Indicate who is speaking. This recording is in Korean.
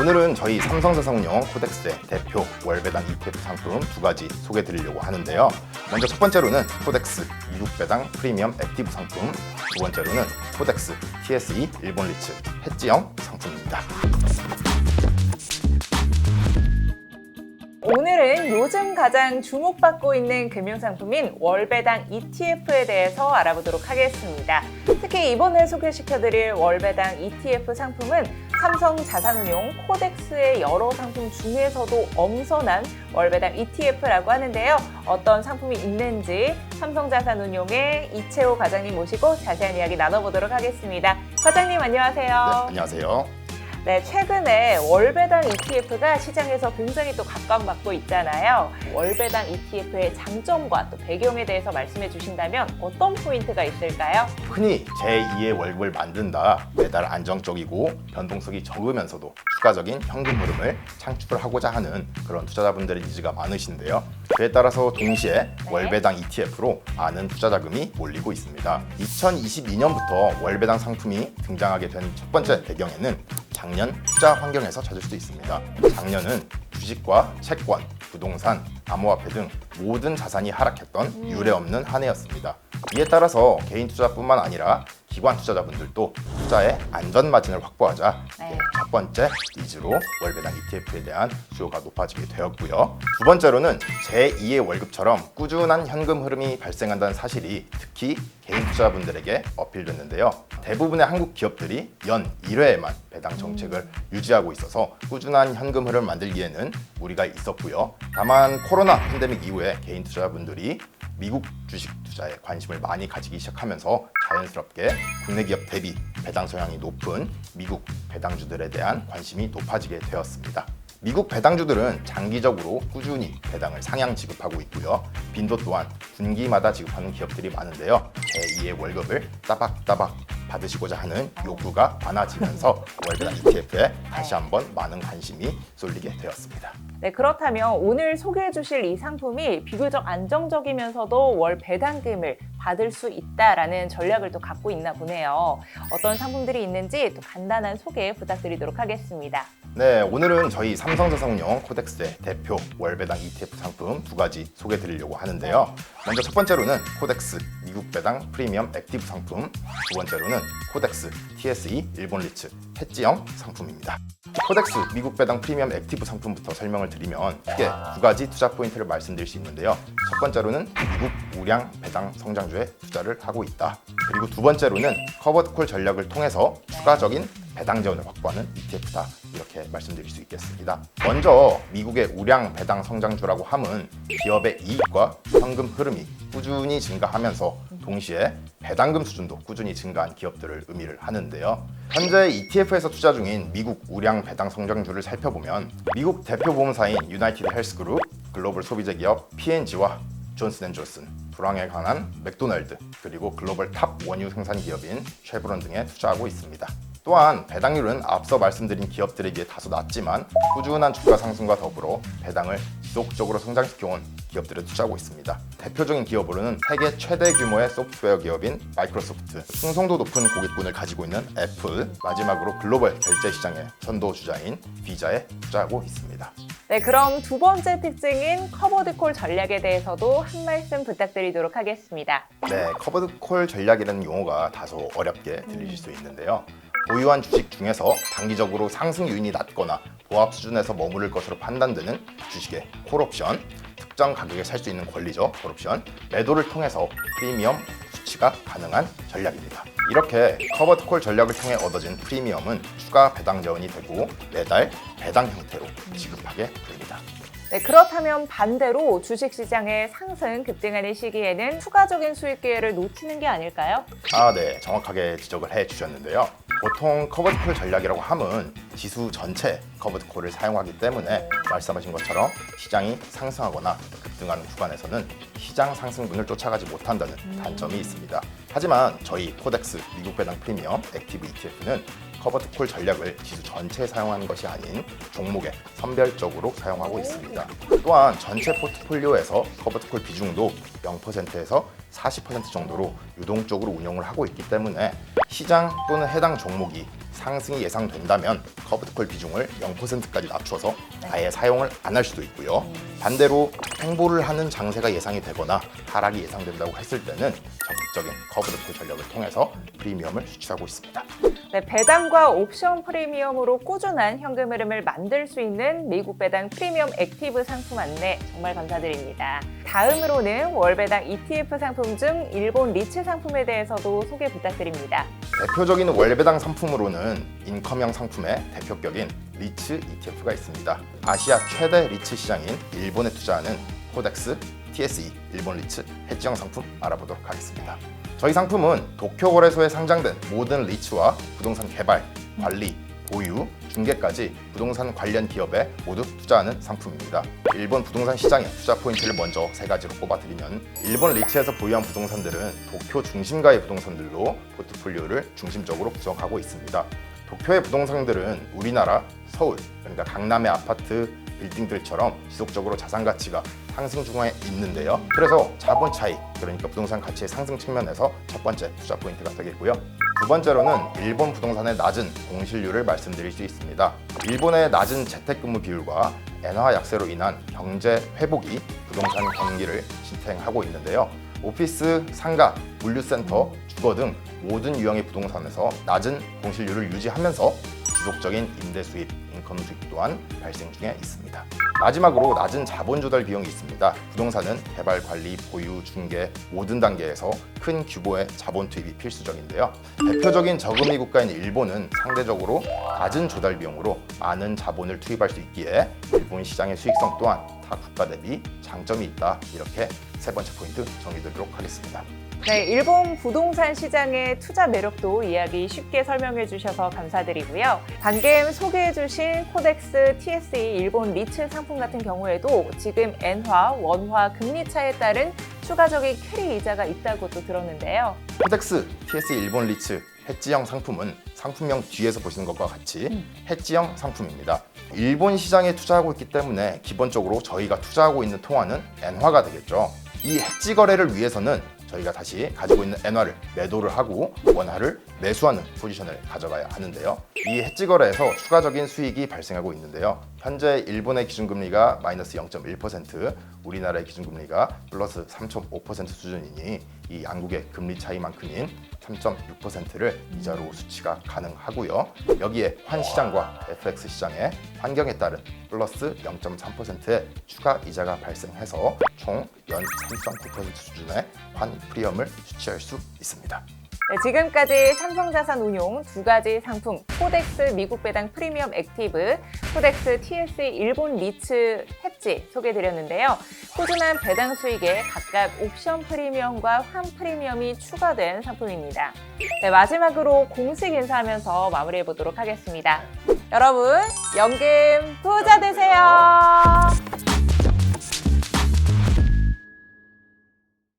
Speaker 1: 오늘은 저희 삼성자산운용 코덱스의 대표 월배당 ETF 상품 두 가지 소개해 드리려고 하는데요. 먼저 첫 번째로는 코덱스 미국 배당 프리미엄 액티브 상품, 두 번째로는 코덱스 TSE 일본 리츠 해지형 상품입니다.
Speaker 2: 오늘은 요즘 가장 주목받고 있는 금융상품인 월배당 ETF에 대해서 알아보도록 하겠습니다. 특히 이번에 소개시켜드릴 월배당 ETF 상품은 삼성자산운용 코덱스의 여러 상품 중에서도 엄선한 월배당 ETF라고 하는데요. 어떤 상품이 있는지 삼성자산운용의 이채호 과장님 모시고 자세한 이야기 나눠보도록 하겠습니다. 과장님 안녕하세요.
Speaker 1: 네, 안녕하세요.
Speaker 2: 네, 최근에 월배당 ETF가 시장에서 굉장히 또 각광받고 있잖아요. 월배당 ETF의 장점과 또 배경에 대해서 말씀해 주신다면 어떤 포인트가 있을까요?
Speaker 1: 흔히 제2의 월급을 만든다, 매달 안정적이고 변동성이 적으면서도 추가적인 현금 흐름을 창출하고자 하는 그런 투자자분들의 니즈가 많으신데요. 그에 따라서 동시에 월배당 ETF로 많은 투자 자금이 몰리고 있습니다. 2022년부터 월배당 상품이 등장하게 된 첫 번째 배경에는 작년 투자 환경에서 찾을 수 있습니다. 작년은 주식과 채권, 부동산, 암호화폐 등 모든 자산이 하락했던 유례 없는 한 해였습니다. 이에 따라서 개인 투자뿐만 아니라 기관 투자자분들도 투자의 안전 마진을 확보하자 첫 번째 니즈로 월배당 ETF에 대한 수요가 높아지게 되었고요. 두 번째로는 제2의 월급처럼 꾸준한 현금 흐름이 발생한다는 사실이 특히 개인 투자자분들에게 어필됐는데요. 대부분의 한국 기업들이 연 1회에만 배당 정책을 유지하고 있어서 꾸준한 현금 흐름을 만들기에는 무리가 있었고요. 다만 코로나 팬데믹 이후에 개인 투자자분들이 미국 주식 투자에 관심을 많이 가지기 시작하면서 자연스럽게 국내 기업 대비 배당 성향이 높은 미국 배당주들에 대한 관심이 높아지게 되었습니다. 미국 배당주들은 장기적으로 꾸준히 배당을 상향 지급하고 있고요. 빈도 또한 분기마다 지급하는 기업들이 많은데요. 제2의 월급을 따박따박 받으시고자 하는 욕구가 많아지면서 월배당 ETF에 다시 한번 많은 관심이 쏠리게 되었습니다.
Speaker 2: 네, 그렇다면 오늘 소개해 주실 이 상품이 비교적 안정적이면서도 월 배당금을 받을 수 있다라는 전략을 또 갖고 있나 보네요. 어떤 상품들이 있는지 또 간단한 소개 부탁드리도록 하겠습니다.
Speaker 1: 네, 오늘은 저희 삼성자산운용 코덱스의 대표 월배당 ETF 상품 두 가지 소개해 드리려고 하는데요. 먼저 첫 번째로는 코덱스 미국 배당 프리미엄 액티브 상품, 두 번째로는 코덱스 TSE 일본 리츠 해지형 상품입니다. 코덱스 미국 배당 프리미엄 액티브 상품부터 설명을 드리면 크게 두 가지 투자 포인트를 말씀드릴 수 있는데요. 첫 번째로는 미국 우량 배당 성장주에 투자를 하고 있다. 그리고 두 번째로는 커버드 콜 전략을 통해서 추가적인 배당 재원을 확보하는 ETF다. 이렇게 말씀드릴 수 있겠습니다. 먼저 미국의 우량 배당 성장주라고 함은 기업의 이익과 현금 흐름이 꾸준히 증가하면서 동시에 배당금 수준도 꾸준히 증가한 기업들을 의미를 하는데요. 현재 ETF에서 투자 중인 미국 우량 배당 성장주를 살펴보면 미국 대표 보험사인 유나이티드 헬스그룹, 글로벌 소비재 기업 P&G와 존슨앤존슨, 불황에 관한 맥도날드, 그리고 글로벌 탑 원유 생산 기업인 쉐브론 등에 투자하고 있습니다. 또한 배당률은 앞서 말씀드린 기업들에 비해 다소 낮지만 꾸준한 주가 상승과 더불어 배당을 지속적으로 성장시켜온 기업들에 투자하고 있습니다. 대표적인 기업으로는 세계 최대 규모의 소프트웨어 기업인 마이크로소프트, 충성도 높은 고객군을 가지고 있는 애플, 마지막으로 글로벌 결제 시장의 선도주자인 비자에 투자하고 있습니다.
Speaker 2: 네, 그럼 두 번째 특징인 커버드 콜 전략에 대해서도 한 말씀 부탁드리도록 하겠습니다.
Speaker 1: 네, 커버드 콜 전략이라는 용어가 다소 어렵게 들리실 수 있는데요. 보유한 주식 중에서 단기적으로 상승 요인이 낮거나 보합 수준에서 머무를 것으로 판단되는 주식의 콜옵션, 특정 가격에 살 수 있는 권리죠, 콜옵션, 매도를 통해서 프리미엄 수치가 가능한 전략입니다. 이렇게 커버드 콜 전략을 통해 얻어진 프리미엄은 추가 배당 재원이 되고 매달 배당 형태로 지급하게 됩니다.
Speaker 2: 네, 그렇다면 반대로 주식시장의 상승 급등하는 시기에는 추가적인 수익 기회를 놓치는 게 아닐까요?
Speaker 1: 네, 정확하게 지적을 해 주셨는데요. 보통 커버드 콜 전략이라고 함은 지수 전체 커버드 콜을 사용하기 때문에 말씀하신 것처럼 시장이 상승하거나 급등하는 구간에서는 시장 상승분을 쫓아가지 못한다는 단점이 있습니다. 하지만 저희 코덱스 미국 배당 프리미엄 액티브 ETF는 커버드 콜 전략을 지수 전체에 사용하는 것이 아닌 종목에 선별적으로 사용하고 있습니다. 또한 전체 포트폴리오에서 커버드 콜 비중도 0%에서 40% 정도로 유동적으로 운영을 하고 있기 때문에 시장 또는 해당 종목이 상승이 예상된다면 커브드콜 비중을 0%까지 낮춰서 아예 사용을 안 할 수도 있고요. 반대로 횡보를 하는 장세가 예상이 되거나 하락이 예상된다고 했을 때는 적극적인 커브드콜 전략을 통해서 프리미엄을 수취하고 있습니다.
Speaker 2: 네, 배당과 옵션 프리미엄으로 꾸준한 현금 흐름을 만들 수 있는 미국 배당 프리미엄 액티브 상품 안내 정말 감사드립니다. 다음으로는 월배당 ETF 상품 중 일본 리츠 상품에 대해서도 소개 부탁드립니다.
Speaker 1: 대표적인 월배당 상품으로는 인컴형 상품의 대표격인 리츠 ETF가 있습니다. 아시아 최대 리츠 시장인 일본에 투자하는 코덱스 TSE 일본 리츠 해지형 상품 알아보도록 하겠습니다. 저희 상품은 도쿄 거래소에 상장된 모든 리츠와 부동산 개발, 관리, 보유, 중개까지 부동산 관련 기업에 모두 투자하는 상품입니다. 일본 부동산 시장의 투자 포인트를 먼저 세 가지로 꼽아드리면 일본 리츠에서 보유한 부동산들은 도쿄 중심가의 부동산들로 포트폴리오를 중심적으로 구성하고 있습니다. 도쿄의 부동산들은 우리나라 서울, 그러니까 강남의 아파트, 빌딩들처럼 지속적으로 자산 가치가 상승 중에 있는데요. 그래서 자본 차익, 그러니까 부동산 가치의 상승 측면에서 첫 번째 투자 포인트가 되겠고요. 두 번째로는 일본 부동산의 낮은 공실률을 말씀드릴 수 있습니다. 일본의 낮은 재택근무 비율과 엔화 약세로 인한 경제 회복이 부동산 경기를 지탱하고 있는데요. 오피스, 상가, 물류센터, 주거 등 모든 유형의 부동산에서 낮은 공실률을 유지하면서 지속적인 임대 수입, 인컴 수입 또한 발생 중에 있습니다. 마지막으로 낮은 자본 조달 비용이 있습니다. 부동산은 개발, 관리, 보유, 중개 모든 단계에서 큰 규모의 자본 투입이 필수적인데요. 대표적인 저금리 국가인 일본은 상대적으로 낮은 조달 비용으로 많은 자본을 투입할 수 있기에 일본 시장의 수익성 또한 타 국가 대비 장점이 있다. 이렇게 세 번째 포인트 정리드리도록 하겠습니다.
Speaker 2: 네, 일본 부동산 시장의 투자 매력도 이야기 쉽게 설명해 주셔서 감사드리고요. 방금 소개해 주신 코덱스 TSE 일본 리츠 상품 같은 경우에도 지금 엔화, 원화 금리 차에 따른 추가적인 캐리 이자가 있다고 또 들었는데요.
Speaker 1: 코덱스 TSE 일본 리츠 해지형 상품은 상품명 뒤에서 보시는 것과 같이 해지형 상품입니다. 일본 시장에 투자하고 있기 때문에 기본적으로 저희가 투자하고 있는 통화는 엔화가 되겠죠. 이 해지 거래를 위해서는 저희가 다시 가지고 있는 엔화를 매도를 하고 원화를 매수하는 포지션을 가져가야 하는데요. 이 해지 거래에서 추가적인 수익이 발생하고 있는데요. 현재 일본의 기준금리가 마이너스 0.1%, 우리나라의 기준금리가 플러스 3.5% 수준이니 이 양국의 금리 차이만큼인 3.6%를 이자로 수취가 가능하고요. 여기에 환시장과 FX 시장의 환경에 따른 플러스 0.3%의 추가 이자가 발생해서 총 연 3.9% 수준의 환 프리엄을 수취할 수 있습니다.
Speaker 2: 네, 지금까지 삼성자산운용 두 가지 상품, 코덱스 미국 배당 프리미엄 액티브, 코덱스 TSE 일본 리츠 해지 소개해드렸는데요. 꾸준한 배당 수익에 각각 옵션 프리미엄과 환 프리미엄이 추가된 상품입니다. 네, 마지막으로 공식 인사하면서 마무리해보도록 하겠습니다. 여러분, 연금 부자!